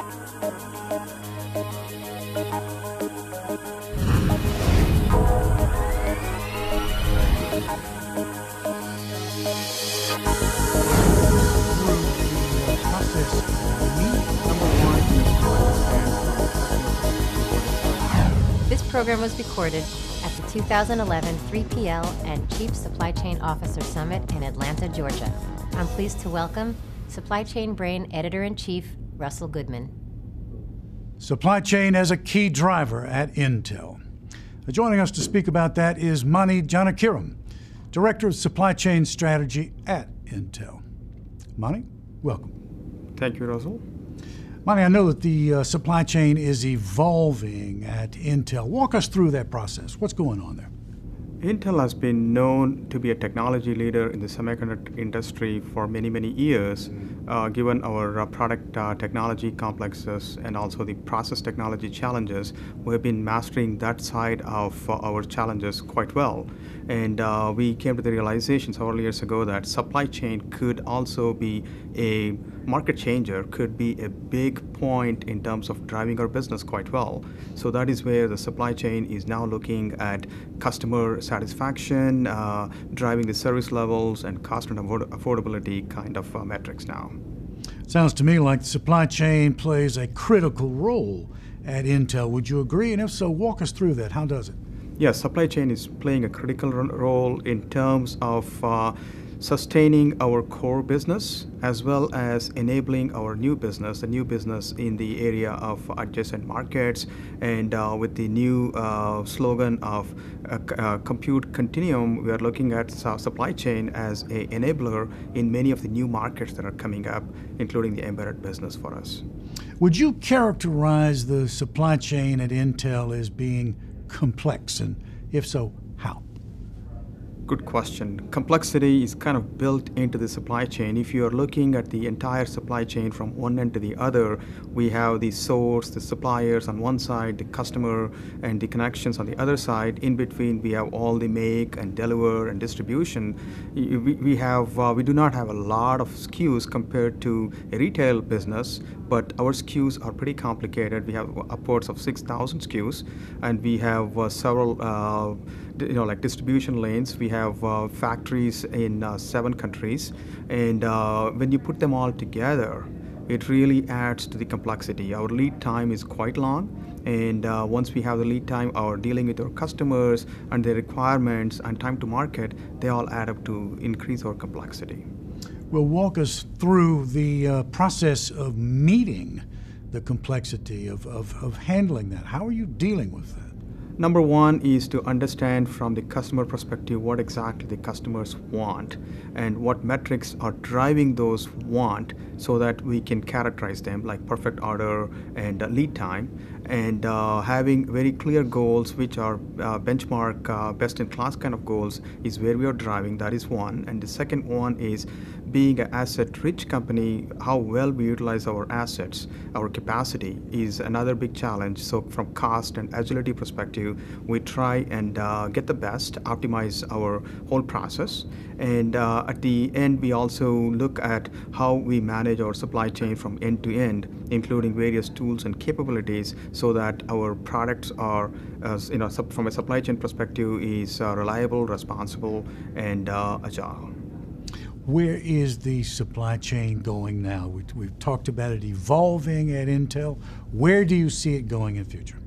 This program was recorded at the 2011 3PL and Chief Supply Chain Officer Summit in Atlanta, Georgia. I'm pleased to welcome Supply Chain Brain Editor-in-Chief Russell Goodman. Supply chain as a key driver at Intel. Joining us to speak about that is Mani Janakiram, Director of Supply Chain Strategy at Intel. Mani, welcome. Thank you, Russell. Mani, I know that the supply chain is evolving at Intel. Walk us through that process. What's going on there? Intel has been known to be a technology leader in the semiconductor industry for many, many years, given our product technology complexes and also the process technology challenges. We have been mastering that side of our challenges quite well. And we came to the realization several years ago that supply chain could also be a market changer, could be a big point in terms of driving our business quite well. So that is where the supply chain is now looking at customer satisfaction, driving the service levels and cost and affordability kind of metrics now. Sounds to me like the supply chain plays a critical role at Intel. Would you agree? And if so, walk us through that. How does it? Yes, supply chain is playing a critical role in terms of sustaining our core business as well as enabling our new business, the new business in the area of adjacent markets, and with the new slogan of compute continuum, we are looking at supply chain as an enabler in many of the new markets that are coming up, including the embedded business for us. Would you characterize the supply chain at Intel as being complex, and if so, how? Good question. Complexity is kind of built into the supply chain. If you are looking at the entire supply chain from one end to the other, we have the source, the suppliers on one side, the customer, and the connections on the other side. In between, we have all the make and deliver and distribution. We do not have a lot of SKUs compared to a retail business, but our SKUs are pretty complicated. We have upwards of 6,000 SKUs, and we have several like distribution lanes. We have factories in 7 countries, and when you put them all together, it really adds to the complexity. Our lead time is quite long, and once we have the lead time, our dealing with our customers and their requirements and time to market, they all add up to increase our complexity. Well, walk us through the process of meeting the complexity of handling that. How are you dealing with that? Number one is to understand from the customer perspective what exactly the customers want and what metrics are driving those want, so that we can characterize them like perfect order and lead time, and having very clear goals which are benchmark best-in-class kind of goals is where we are driving. That is one. And the second one is being an asset-rich company, how well we utilize our assets, our capacity is another big challenge. So from cost and agility perspective, we try and get the best, optimize our whole process. And at the end, we also look at how we manage our supply chain from end to end, including various tools and capabilities, so that our products are, from a supply chain perspective, is reliable, responsible, and agile. Where is the supply chain going now? We've talked about it evolving at Intel. Where do you see it going in the future?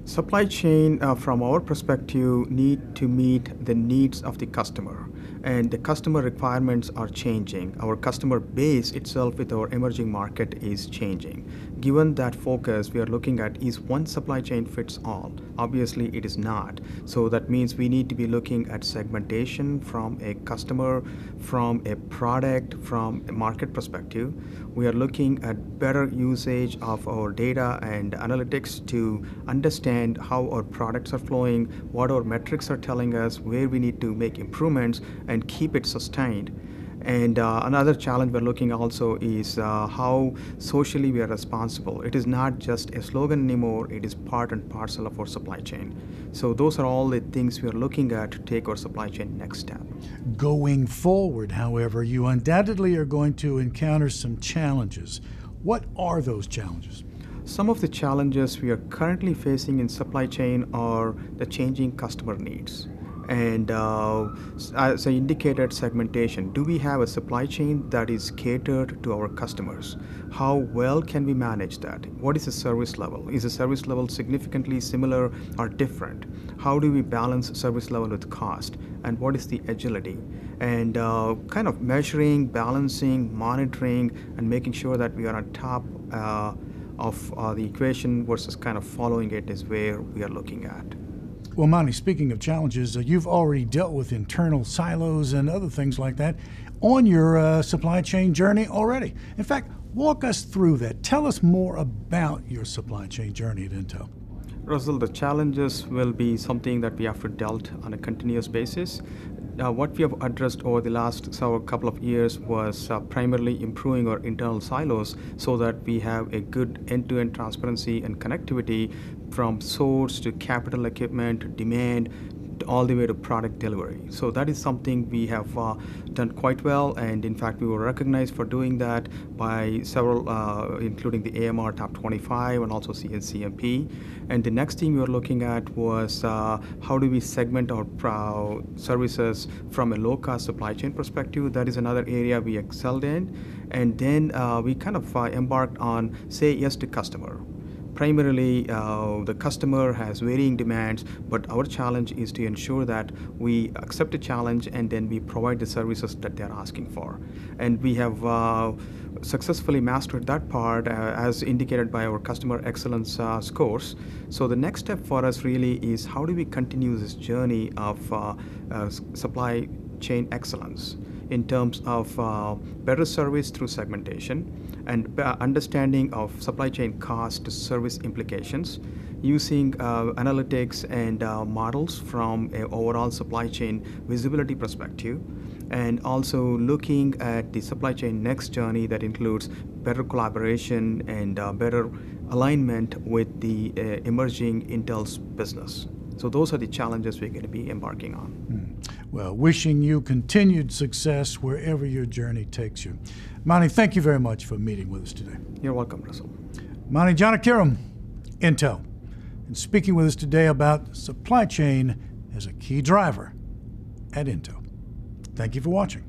Supply chain, from our perspective, need to meet the needs of the customer. And the customer requirements are changing. Our customer base itself with our emerging market is changing. Given that focus, we are looking at, is one supply chain fits all? Obviously, it is not. So that means we need to be looking at segmentation from a customer, from a product, from a market perspective. We are looking at better usage of our data and analytics to understand how our products are flowing, what our metrics are telling us, where we need to make improvements, and keep it sustained. And another challenge we're looking also is how socially we are responsible. It is not just a slogan anymore, it is part and parcel of our supply chain. So those are all the things we are looking at to take our supply chain next step. Going forward, however, you undoubtedly are going to encounter some challenges. What are those challenges? Some of the challenges we are currently facing in supply chain are the changing customer needs. And as I indicated, segmentation. Do we have a supply chain that is catered to our customers? How well can we manage that? What is the service level? Is the service level significantly similar or different? How do we balance service level with cost? And what is the agility? And kind of measuring, balancing, monitoring, and making sure that we are on top of the equation versus kind of following it is where we are looking at. Well, Mani, speaking of challenges, you've already dealt with internal silos and other things like that on your supply chain journey already. In fact, walk us through that. Tell us more about your supply chain journey at Intel. Russell, the challenges will be something that we have to deal on a continuous basis. What we have addressed over the last couple of years was primarily improving our internal silos so that we have a good end-to-end transparency and connectivity from source to capital equipment, demand, all the way to product delivery. So that is something we have done quite well, and in fact we were recognized for doing that by several, including the AMR Top 25 and also CNCMP. And the next thing we were looking at was how do we segment our services from a low-cost supply chain perspective. That is another area we excelled in. And then we kind of embarked on say yes to customer. Primarily, the customer has varying demands, but our challenge is to ensure that we accept the challenge and then we provide the services that they're asking for. And we have successfully mastered that part as indicated by our customer excellence scores. So the next step for us really is how do we continue this journey of supply chain excellence in terms of better service through segmentation and understanding of supply chain cost to service implications, using analytics and models from an overall supply chain visibility perspective, and also looking at the supply chain next journey that includes better collaboration and better alignment with the emerging Intel's business. So those are the challenges we're going to be embarking on. Well, wishing you continued success wherever your journey takes you. Mani, thank you very much for meeting with us today. You're welcome, Russell. Mani Janakiram, Intel, and speaking with us today about supply chain as a key driver at Intel. Thank you for watching.